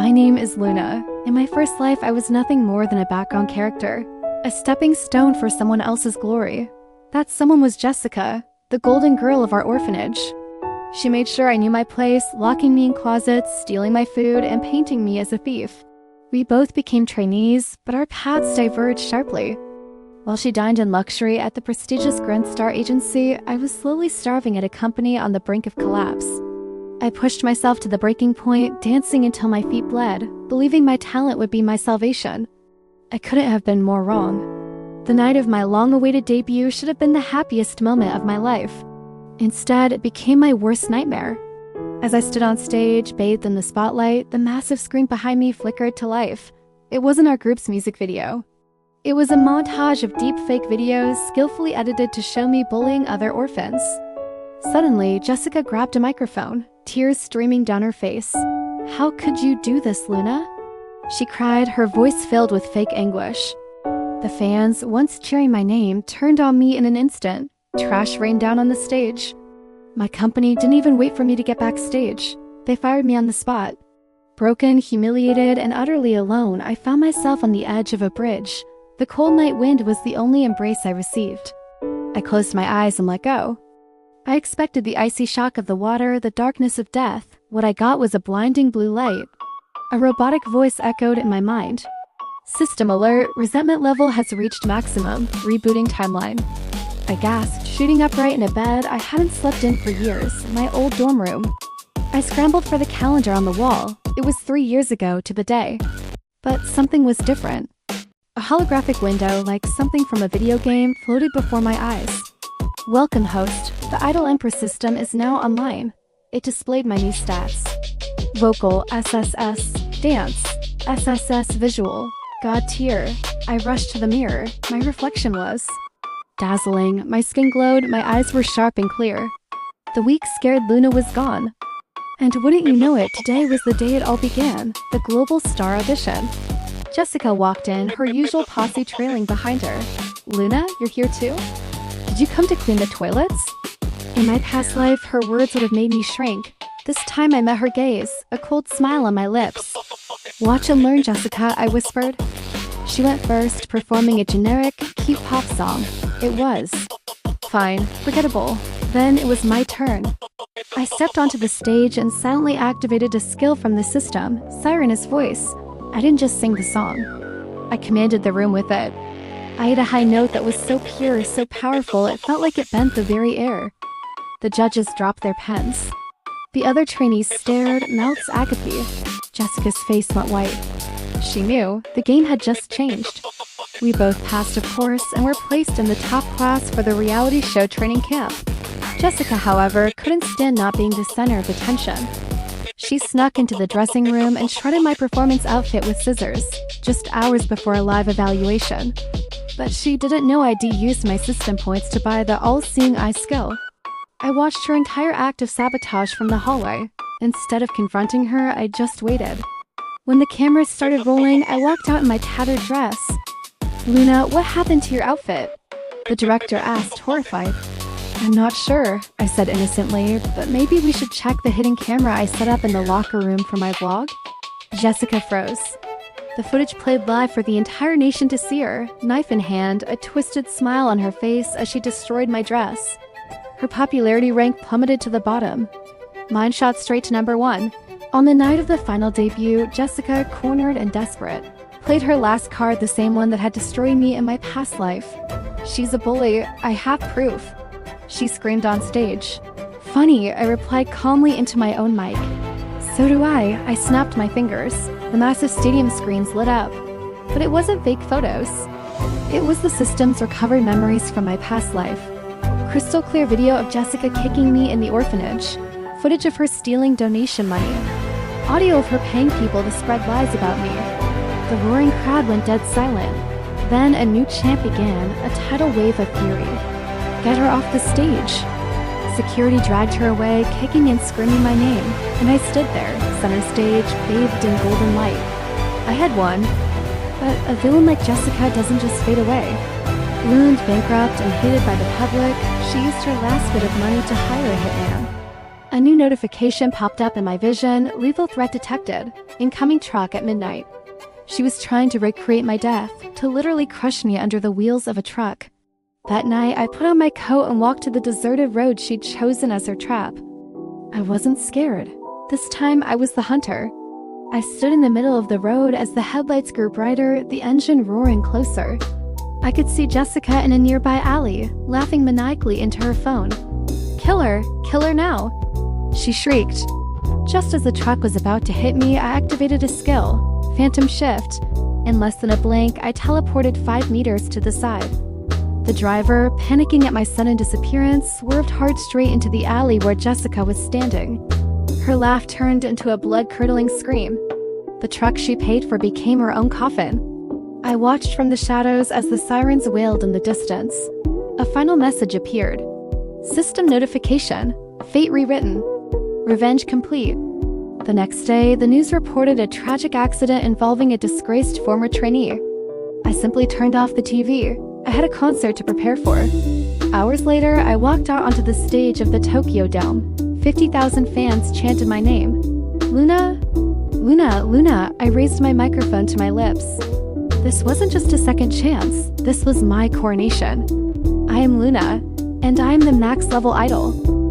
My name is Luna. In my first life, I was nothing more than a background character, a stepping stone for someone else's glory. That someone was Jessica, the golden girl of our orphanage. She made sure I knew my place, locking me in closets, stealing my food, and painting me as a thief. We both became trainees, but our paths diverged sharply. While she dined in luxury at the prestigious Grand Star agency, I was slowly starving at a company on the brink of collapse. I pushed myself to the breaking point, dancing until my feet bled, believing my talent would be my salvation. I couldn't have been more wrong. The night of my long-awaited debut should have been the happiest moment of my life. Instead, it became my worst nightmare. As I stood on stage, bathed in the spotlight, the massive screen behind me flickered to life. It wasn't our group's music video. It was a montage of deep fake videos skillfully edited to show me bullying other orphans. Suddenly, Jessica grabbed a microphone, tears streaming down her face. "How could you do this, Luna?" she cried, her voice filled with fake anguish. The fans, once cheering my name, turned on me in an instant. Trash rained down on the stage. My company didn't even wait for me to get backstage. They fired me on the spot. Broken, humiliated, and utterly alone, I found myself on the edge of a bridge. The cold night wind was the only embrace I received. I closed my eyes and let go. I expected the icy shock of the water, the darkness of death. What I got was a blinding blue light. A robotic voice echoed in my mind. "System alert, resentment level has reached maximum, rebooting timeline." I gasped, shooting upright in a bed I hadn't slept in for years, my old dorm room. I scrambled for the calendar on the wall. It was 3 years ago to the day. But something was different. A holographic window, like something from a video game, floated before my eyes. "Welcome, host. The Idol Empress system is now online." It displayed my new stats. Vocal, SSS. Dance, SSS Visual. God tier. I rushed to the mirror. My reflection was dazzling. My skin glowed, my eyes were sharp and clear. The weak, scared Luna was gone. And wouldn't you know it, today was the day it all began, the Global Star audition. Jessica walked in, her usual posse trailing behind her. "Luna, you're here too? Did you come to clean the toilets?" In my past life, her words would have made me shrink. This time I met her gaze, a cold smile on my lips. "Watch and learn, Jessica," I whispered. She went first, performing a generic, cute pop song. It was fine, forgettable. Then it was my turn. I stepped onto the stage and silently activated a skill from the system, Siren's voice. I didn't just sing the song. I commanded the room with it. I hit a high note that was so pure, so powerful, it felt like it bent the very air. The judges dropped their pens. The other trainees stared, mouths agape. Jessica's face went white. She knew. The game had just changed. We both passed, of course, and were placed in the top class for the reality show training camp. Jessica, however, couldn't stand not being the center of attention. She snuck into the dressing room and shredded my performance outfit with scissors, just hours before a live evaluation. But she didn't know I'd used my system points to buy the all-seeing eye skill. I watched her entire act of sabotage from the hallway. Instead of confronting her, I just waited. When the cameras started rolling, I walked out in my tattered dress. "Luna, what happened to your outfit?" the director asked, horrified. "I'm not sure," I said innocently, "but maybe we should check the hidden camera I set up in the locker room for my vlog." Jessica froze. The footage played live for the entire nation to see her, knife in hand, a twisted smile on her face as she destroyed my dress. Her popularity rank plummeted to the bottom. Mine shot straight to #1. On the night of the final debut, Jessica, cornered and desperate, played her last card, the same one that had destroyed me in my past life. "She's a bully. I have proof," she screamed on stage. "Funny," I replied calmly into my own mic. "So do I snapped my fingers. The massive stadium screens lit up. But it wasn't fake photos. It was the system's recovered memories from my past life. Crystal clear video of Jessica kicking me in the orphanage. Footage of her stealing donation money. Audio of her paying people to spread lies about me. The roaring crowd went dead silent. Then a new chant began, a tidal wave of fury. Get her off the stage. Security dragged her away, kicking and screaming my name, and I stood there, center stage, bathed in golden light. I had won, but a villain like Jessica doesn't just fade away. Ruined, bankrupt, and hated by the public, she used her last bit of money to hire a hitman. A new notification popped up in my vision, lethal threat detected, incoming truck at midnight. She was trying to recreate my death, to literally crush me under the wheels of a truck. That night, I put on my coat and walked to the deserted road she'd chosen as her trap. I wasn't scared. This time, I was the hunter. I stood in the middle of the road as the headlights grew brighter, the engine roaring closer. I could see Jessica in a nearby alley, laughing maniacally into her phone. "Kill her now!" She shrieked. Just as the truck was about to hit me, I activated a skill, Phantom Shift. In less than a blink, I teleported 5 meters to the side. The driver, panicking at my sudden disappearance, swerved hard straight into the alley where Jessica was standing. Her laugh turned into a blood-curdling scream. The truck she paid for became her own coffin. I watched from the shadows as the sirens wailed in the distance. A final message appeared. System notification. Fate rewritten. Revenge complete. The next day, the news reported a tragic accident involving a disgraced former trainee. I simply turned off the TV. I had a concert to prepare for. Hours later, I walked out onto the stage of the Tokyo Dome. 50,000 fans chanted my name. "Luna? Luna, Luna," I raised my microphone to my lips. This wasn't just a second chance. This was my coronation. I am Luna, and I am the max level idol.